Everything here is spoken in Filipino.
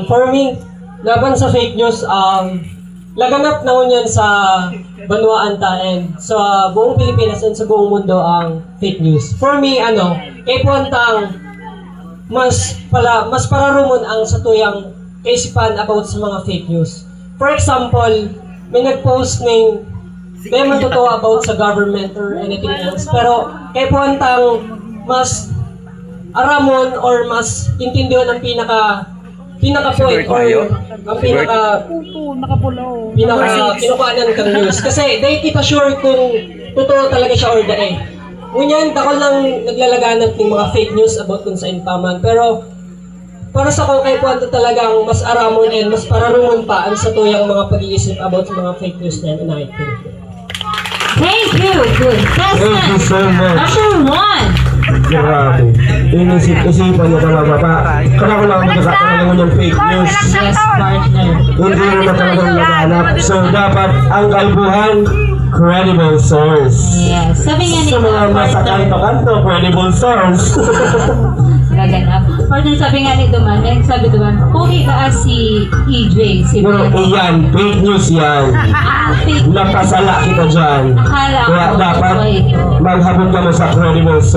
For me, laban sa fake news, laganap na yan sa Banwaan ta and sa buong Pilipinas and sa buong mundo ang fake news. For me, kay puwantang mas pararumon ang satuyang kaisipan about sa mga fake news. For example, may nag-post ng di man totoo about sa government or anything else, pero kay puwantang mas aramon or mas intindihan ang pinaka-point or ang pinaka-kinukuhanan kang news. Kasi dahil kita sure kung totoo talaga siya or dae. Ngunyan, dako lang naglalaganap ng mga fake news about kung saan taman. Pero para sa kung kay Puanto talagang mas aramon and mas pararumon pa ang satuyang mga pag-iisip about sa mga fake news na yan. Thank you, good. Thank you so much. Number 1. Grabe. Inisip-isipan niyo talaga pa. Kaya ko lang magkakaroon ng fake news. Yes, partner. Hindi na talagang naghanap. So, dapat ang kalbuhan, credible source. Yes. Sabi nga Sa mga nasa kanto-kanto, credible source. Gaganap. Partner, sabi nga ni Duman, sabi Duman, okay ka si EJ, si No, Brent. iyan, fake news yan. Fake. Napasala kita dyan. Akala ko, Kaya dapat ito. maghabol ka mo sa credible source.